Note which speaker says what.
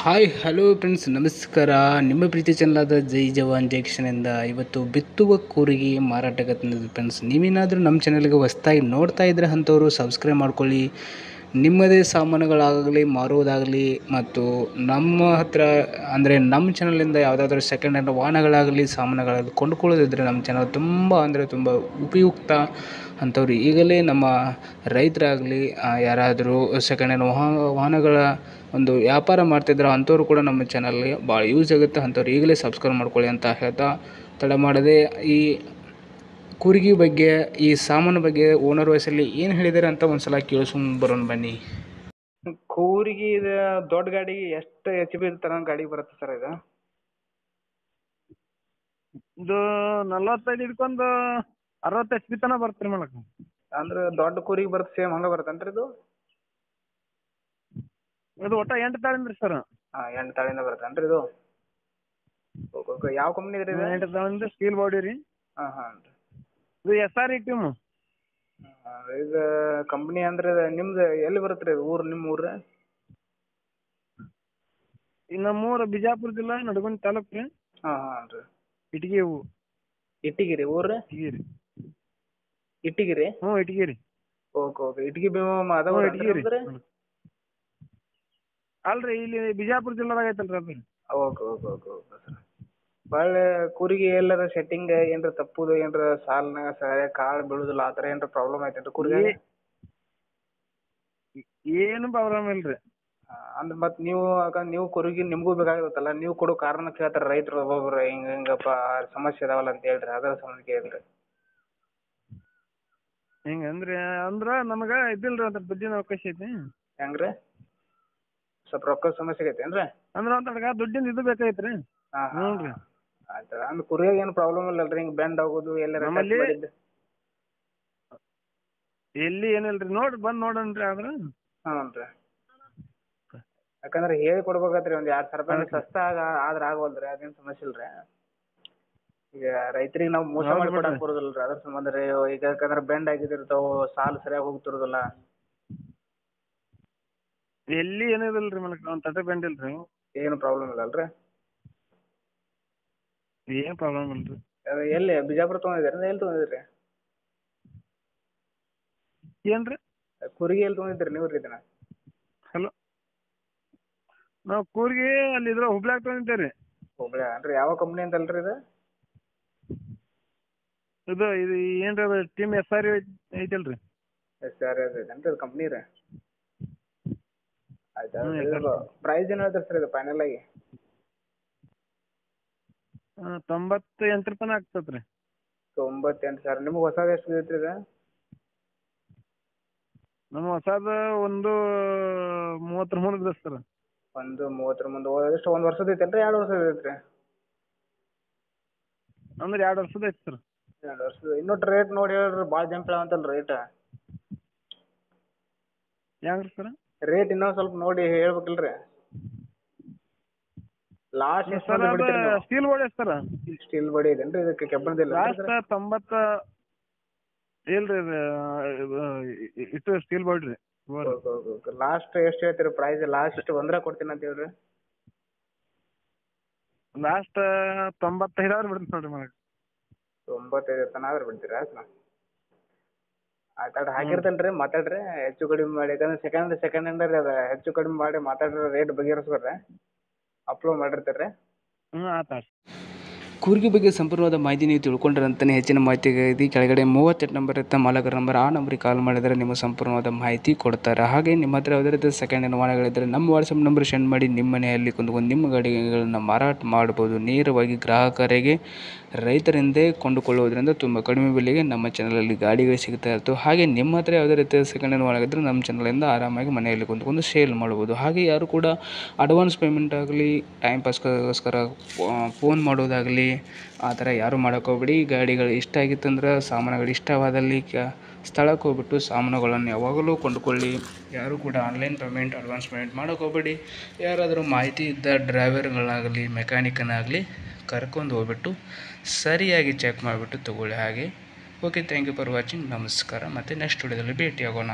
Speaker 1: Hi hello friends ನಮಸ್ಕಾರ. ನಿಮ್ಮ ಪ್ರೀತಿ ಚಾನಲಾದ ಜೈ ಜವಾನ್ ಜಂಕ್ಷನಿಂದ ಇವತ್ತು ಬಿತ್ತುವ ಕೂರಿಗೆ ಮಾರಾಟಕ್ಕೆ ತಂದಿದ್ದು ಫ್ರೆಂಡ್ಸ್. ನೀವೇನಾದರೂ ನಮ್ಮ ಚಾನಲ್ಗೆ ಹೊಸ್ದಾಗಿ ನೋಡ್ತಾ ಇದ್ದರೆ ಅಂಥವರು ಸಬ್ಸ್ಕ್ರೈಬ್ ಮಾಡ್ಕೊಳ್ಳಿ. ನಿಮ್ಮದೇ ಸಾಮಾನುಗಳಾಗಲಿ ಮಾರುವುದಾಗಲಿ ಮತ್ತು ನಮ್ಮ ಹತ್ರ ಅಂದರೆ ನಮ್ಮ ಚಾನಲಿಂದ ಯಾವುದಾದ್ರೂ ಸೆಕೆಂಡ್ ಹ್ಯಾಂಡ್ ವಾಹನಗಳಾಗಲಿ ಸಾಮಾನುಗಳಾಗಲಿ ಕೊಂಡುಕೊಳ್ಳೋದಿದ್ದರೆ ನಮ್ಮ ಚಾನಲ್ ತುಂಬ ಉಪಯುಕ್ತ. ಅಂಥವ್ರು ಈಗಲೇ ನಮ್ಮ ರೈತರಾಗಲಿ ಯಾರಾದರೂ ಸೆಕೆಂಡ್ ಹ್ಯಾಂಡ್ ವಾಹನಗಳ ಒಂದು ವ್ಯಾಪಾರ ಮಾಡ್ತಿದ್ರೆ ಅಂಥವ್ರು ಕೂಡ ನಮ್ಮ ಚಾನಲ್ಗೆ ಭಾಳ ಯೂಸ್ ಆಗುತ್ತೆ. ಅಂಥವ್ರು ಈಗಲೇ ಸಬ್ಸ್ಕ್ರೈಬ್ ಮಾಡ್ಕೊಳ್ಳಿ ಅಂತ ಹೇಳ್ತಾ ತಡ ಮಾಡದೆ ಈ ಕೂರ್ಗಿ ಬಗ್ಗೆ ಈ ಸಾಮಾನು ಬಗ್ಗೆ ಓನರ್ ವಯಸ್ಸಲ್ಲಿ ಏನು ಹೇಳಿದ್ದಾರೆ ಅಂತ ಒಂದ್ಸಲ ಕೇಳಿಸ್ಕೊಂಡು ಬರೋಣ ಬನ್ನಿ. ಕೂರ್ಗಿ ಇದು ದೊಡ್ಡ ಗಾಡಿಗೆ ಎಷ್ಟು ಎಚ್ ಪಿ ತರ ಗಾಡಿ ಬರುತ್ತೆ ಸರ್ ಇದು?
Speaker 2: ಇದು 45 ಹಿಡ್ಕೊಂಡು 60 HP ತನಕ ಬರ್ತೀರಿ ಮೇಡಮ್.
Speaker 1: ಅಂದ್ರೆ ದೊಡ್ಡ ಕೂರಿಗೆ ಬರುತ್ತೆ ಸೇಮ್ ಹಂಗೆ ಬರುತ್ತೇನ್ರಿ ಇದು?
Speaker 2: ಇದು ಒಟ್ಟು 8 ತಾಳಿಂದ್ರಿ ಸರ್.
Speaker 1: ಹಾಂ 8 ತಾಳಿಂದ ಬರುತ್ತೇನ್ರಿ ಇದು? ಓಕೆ ಯಾವ ಕಂಪ್ನಿ ಇದ್ರಿ ಇದು?
Speaker 2: 8 ತಾಳಿಂದ ಸ್ಟೀಲ್ ಬಾಡಿ ರೀ.
Speaker 1: ಹಾಂ
Speaker 2: ಇದು SR ಟೀಮ್.
Speaker 1: ಇದು ಕಂಪ್ನಿ ಅಂದ್ರೆ ನಿಮ್ದು ಎಲ್ಲಿ ಬರುತ್ತೆ ರೀ ಊರು? ನಿಮ್ಮ ಊರು?
Speaker 2: ನಮ್ಮೂರು ಬಿಜಾಪುರ ಜಿಲ್ಲಾ ನಡಗುಂದಿ ತಾಲೂಕು ರೀ.
Speaker 1: ಹಾಂ ರೀ.
Speaker 2: ಇಟಗಿ
Speaker 1: ಇಟ್ಟಿಗಿರಿ ಊರು?
Speaker 2: ಇಟಗಿರಿ.
Speaker 1: ಇಟ್ಟಿಗಿರಿ?
Speaker 2: ಹ್ಞೂ ಇಟಗಿರಿ.
Speaker 1: ಓಕೆ ಇಟಗಿ ಭೀಮ ಅದಾವ
Speaker 2: ಇಟಗಿರಿ ಅಲ್ರಿ, ಇಲ್ಲಿ ಬಿಜಾಪುರ ಜಿಲ್ಲಾದಾಗ ಐತಲ್ರಿ ಅದು.
Speaker 1: Okay sir. ಒಳ್ಳೆ ಕೂರಿಗೆ ಎಲ್ಲರ ಸೆಟ್ಟಿಂಗ್ ಏನ್ರ ತಪ್ಪುದು ಏನ್ರ ಸಾಲ್ನಾಗ ಸರಿಯಾಗಿ ಕಾಳು ಬೀಳುದಿಲ್ಲ ಆ ಥರ ಏನ್ರ ಪ್ರಾಬ್ಲಮ್ ಐತೇನ್ರಿ ಕೂರಿಗೆ?
Speaker 2: ಏನು ಪ್ರಾಬ್ಲಮ್ ಇಲ್ರಿ.
Speaker 1: ಅಂದ್ರೆ ಮತ್ತೆ ನೀವು ಕೂರಿಗೆ ನಿಮಗೂ ಬೇಕಾಗಿರುತ್ತಲ್ಲ, ನೀವು ಕೊಡೋ ಕಾರಣ ಕೇಳ್ತಾರೆ ರೈತರು ಒಬ್ಬೊಬ್ರು ಹಿಂಗಪ್ಪ ಸಮಸ್ಯೆ ಇದಾವಲ್ಲ ಅಂತ ಹೇಳ್ರಿ, ಅದರ ಸಂಬಂಧ ಕೇಳಿದ್ರಿ.
Speaker 2: ಅಂದ್ರ ನಮಗ ಇದಿಲ್ರಿ, ಅದ್ರ ದುಡ್ಡಿನ ಅವಕಾಶ ಐತಿ.
Speaker 1: ಹೆಂಗ್ರಿ? ಸ್ವಲ್ಪ ರೊಕ್ಕದ ಸಮಸ್ಯೆ ಐತೇನ್ರಿ?
Speaker 2: ಅಂದ್ರ ಒಂದ್ ದುಡ್ಡಿನ ಇದು ಬೇಕಾಯ್ತ್ರಿ. ಹ್ಞೂ ರೀ.
Speaker 1: ಆಯ್ತು. ಅಂದ್ರೆ ಕುರಿಯಾಗ ಏನು ಪ್ರಾಬ್ಲಮ್ ಇಲ್ಲಲ್ರಿ? ಹಿಂಗೆ ಬೆಂಡ್ ಆಗೋದು ಎಲ್ಲಾರ
Speaker 2: ಎಲ್ಲಿ ಏನಿಲ್ರಿ, ಬಂದ್ ನೋಡನ್ರಿ. ಆದ್ರ
Speaker 1: ಹ್ಞೂ ರೀ. ಯಾಕಂದ್ರೆ ಹೇಳಿ ಕೊಡ್ಬೇಕತ್ರಿ, ಒಂದು 2,000 ರೂಪಾಯಿ ಸಸ್ತ ಆದ್ರೆ ಆಗವಲ್ರಿ, ಅದೇನು ಸಮಸ್ಯೆ ಇಲ್ರಿ. ಈಗ ರೈತರಿಗೆ ನಾವು ಮೋಸ ಮಾಡಿ ಕೊಡಕ್ ಬರೋದಿಲ್ರಿ, ಅದ್ರ ಸಂಬಂಧ ರೀ. ಈಗ ಯಾಕಂದ್ರೆ ಬೆಂಡ್ ಆಗಿದಿರ್ತಾವ, ಸಾಲು ಸರಿಯಾಗಿ ಹೋಗ್ತಿರೋದಿಲ್ಲ.
Speaker 2: ಎಲ್ಲಿ ಏನಿದಿಲ್ರಿ ಮನಕ್, ಒಂದ್ ತಟೆ ಬೆಂಡಿಲ್ರಿ.
Speaker 1: ಏನು ಪ್ರಾಬ್ಲಮ್ ಇಲ್ಲಲ್ರಿ?
Speaker 2: ಏನ್ ಪ್ರಾಬ್ಲಮ್ ಇಲ್ರಿ.
Speaker 1: ಎಲ್ಲಿ ಬಿಜಾಪುರ ತೊಗೊಂಡಿದ್ದೀರಿ? ಎಲ್ಲಿ ತೊಗೊಂಡಿದ್ರಿ?
Speaker 2: ಏನ್ರಿ
Speaker 1: ಕೂರಿಗೆ ಎಲ್ಲಿ ತೊಗೊಂಡಿದ್ದೀರಿ ನೀವು ರೀ ಇದನ್ನ?
Speaker 2: ಹಲೋ, ನಾವು ಕೂರ್ಗಿ ಅಲ್ಲಿ ಹುಬ್ಳ್ಯಾಗ ತೊಗೊಂಡಿದ್ದೇವ್ರಿ.
Speaker 1: ಹುಬ್ಳ್ಯಾ ಅಂದ್ರೆ ಯಾವ ಕಂಪ್ನಿ ಅಂತಲ್ರಿ ಇದು?
Speaker 2: ಇದು ಏನ್ರಿ ಅದು ಟೀಮ್ SR ಐತಲ್ರಿ.
Speaker 1: SR ಐತೇನ್ರಿ ಅದು ಕಂಪ್ನಿ ರೀ? ಆಯ್ತು. ಪ್ರೈಸ್ ಏನು ಹೇಳ್ತಾರೆ ಸರ್ ಇದು ಫೈನಲ್ ಆಗಿ?
Speaker 2: 98 ರೂಪಾಯಿ ಆಗ್ತದ್ರಿ.
Speaker 1: 98 ಸಾವಿರ. ನಿಮ್ಗೆ ಹೊಸದು ಎಷ್ಟು ಐತ್ರಿ ಇದು?
Speaker 2: ನಮ್ಮ ಹೊಸದ ಒಂದು 30 ಮುಂದೆ ಸರ್.
Speaker 1: ಒಂದು 30 ಮುಂದೆ. ಎಷ್ಟು ಒಂದು ವರ್ಷದ ಐತೇನ್ರಿ 2 ವರ್ಷದ ಐತ್ರಿ?
Speaker 2: ಅಂದ್ರೆ 2 ವರ್ಷದ ಐತಿ ಸರ್.
Speaker 1: 2 ವರ್ಷದ. ಇನ್ನೊಟ್ಟು ರೇಟ್ ನೋಡಿ ಹೇಳ್ರಿ, ಭಾಳ ಜಂಪ್ ಅಂತಲ್ಲ ರೇಟ್.
Speaker 2: ಹೆಂಗ್ರಿ ಸರ್?
Speaker 1: ರೇಟ್ ಇನ್ನೊಂದು ಸ್ವಲ್ಪ ನೋಡಿ ಹೇಳ್ಬೇಕಿಲ್ರಿ? Last
Speaker 2: steel body sir.
Speaker 1: Steel body ಐತೇನ್ರಿ ಇದಕ್ಕೆ? ಕೆಬ್ಬಣದಿಲ್ಲ
Speaker 2: ಲಾಸ್ಟ್ 90 ಇಲ್ರಿ, ಇಟ್ಟು ಸ್ಟೀಲ್ ಬಾಡಿ ರೀ.
Speaker 1: ಲಾಸ್ಟ್ ಎಷ್ಟು ಹೇಳ್ತೀರಿ ಪ್ರೈಸ್? ಲಾಸ್ಟ್ ಒಂದ್ರ ಕೊಡ್ತೀನಿ ಅಂತ ಹೇಳ್ರಿ.
Speaker 2: ಲಾಸ್ಟ್ 95 ಆದ್ರೆ ಬಿಡ್ತೀನಿ ನೋಡ್ರಿ ಮಗ.
Speaker 1: 95 ತನಕ ಆದ್ರೆ ಬಿಡ್ತೀರಾ? ಆಯ್ತು ಹಾಕಿರ್ತೇನೆ ರೀ, ಮಾತಾಡ್ರಿ ಹೆಚ್ಚು ಕಡಿಮೆ ಮಾಡಿ. ಯಾಕಂದ್ರೆ ಸೆಕೆಂಡ್ ಹ್ಯಾಂಡ್ ರೀ, ಅದು ಹೆಚ್ಚು ಕಡಿಮೆ ಮಾಡಿ ಮಾತಾಡ್ರಿ, ರೇಟ್ ಬಗೆಹರಿಸ್ಕೊಡ್ರಿ, ಅಪ್ಲೋಡ್ ಮಾಡಿರ್ತೀರಿ.
Speaker 2: ಆತ.
Speaker 1: ಕೂರ್ಗಿ ಬಗ್ಗೆ ಸಂಪೂರ್ಣವಾದ ಮಾಹಿತಿ ನೀವು ತಿಳ್ಕೊಂಡ್ರಂತಾನೆ. ಹೆಚ್ಚಿನ ಮಾಹಿತಿಗಾಗಿ ಕೆಳಗಡೆ 38 ನಂಬರ್ ಇರುತ್ತೆ, ಮಾಲಕರ ನಂಬರ್. ಆ ನಂಬರಿಗೆ ಕಾಲ್ ಮಾಡಿದರೆ ನಿಮಗೆ ಸಂಪೂರ್ಣವಾದ ಮಾಹಿತಿ ಕೊಡ್ತಾರೆ. ಹಾಗೆ ನಿಮ್ಮ ಹತ್ರ ಯಾವುದೇ ರೀತಿ ಸೆಕೆಂಡ್ ಹ್ಯಾಂಡ್ ವಾಹನಗಳಿದ್ದರೆ ನಮ್ಮ ವಾಟ್ಸಪ್ ನಂಬರ್ ಸೆಂಡ್ ಮಾಡಿ ನಿಮ್ಮ ಮನೆಯಲ್ಲಿ ಕುಂತ್ಕೊಂಡು ನಿಮ್ಮ ಗಾಡಿಗಳನ್ನು ಮಾರಾಟ ಮಾಡ್ಬೋದು. ನೇರವಾಗಿ ಗ್ರಾಹಕರಿಗೆ ರೈತರಿಂದೇ ಕೊಂಡುಕೊಳ್ಳುವುದರಿಂದ ತುಂಬ ಕಡಿಮೆ ಬೆಲೆಗೆ ನಮ್ಮ ಚಾನಲಲ್ಲಿ ಗಾಡಿಗಳು ಸಿಗ್ತಾ ಇರ್ತವೆ. ಹಾಗೆ ನಿಮ್ಮ ಹತ್ರ ಯಾವುದೇ ರೀತಿಯ ಸೆಕೆಂಡ್ ಹ್ಯಾಂಡ್ ವಾಹನಗಳಿದ್ದರೆ ನಮ್ಮ ಚಾನಲಿಂದ ಆರಾಮಾಗಿ ಮನೆಯಲ್ಲಿ ಕುಂತ್ಕೊಂಡು ಸೇಲ್ ಮಾಡ್ಬೋದು. ಹಾಗೆ ಯಾರು ಕೂಡ ಅಡ್ವಾನ್ಸ್ ಪೇಮೆಂಟ್ ಆಗಲಿ, ಟೈಮ್ ಪಾಸ್ಗೋಸ್ಕರ ಫೋನ್ ಮಾಡೋದಾಗಲಿ ಆ ಥರ ಯಾರೂ ಮಾಡೋಕೆ ಹೋಗ್ಬೇಡಿ. ಗಾಡಿಗಳು ಇಷ್ಟ ಆಗಿತ್ತಂದ್ರೆ, ಸಾಮಾನುಗಳು ಇಷ್ಟವಾದಲ್ಲಿ ಸ್ಥಳಕ್ಕೆ ಹೋಗ್ಬಿಟ್ಟು ಸಾಮಾನುಗಳನ್ನು ಯಾವಾಗಲೂ ಕೊಂಡುಕೊಳ್ಳಿ. ಯಾರೂ ಕೂಡ ಆನ್ಲೈನ್ ಪೇಮೆಂಟ್, ಅಡ್ವಾನ್ಸ್ ಪೇಮೆಂಟ್ ಮಾಡೋಕೆ ಹೋಗ್ಬೇಡಿ. ಯಾರಾದರೂ ಮಾಹಿತಿ ಇದ್ದ ಡ್ರೈವರ್ಗಳಾಗಲಿ ಮೆಕ್ಯಾನಿಕನಾಗಲಿ ಕರ್ಕೊಂಡು ಹೋಗ್ಬಿಟ್ಟು ಸರಿಯಾಗಿ ಚೆಕ್ ಮಾಡಿಬಿಟ್ಟು ತೊಗೊಳ್ಳಿ. ಹಾಗೆ okay, thank you for watching. ನಮಸ್ಕಾರ. ಮತ್ತು ನೆಕ್ಸ್ಟ್ ವಿಡಿಯೋದಲ್ಲಿ ಭೇಟಿಯಾಗೋಣ.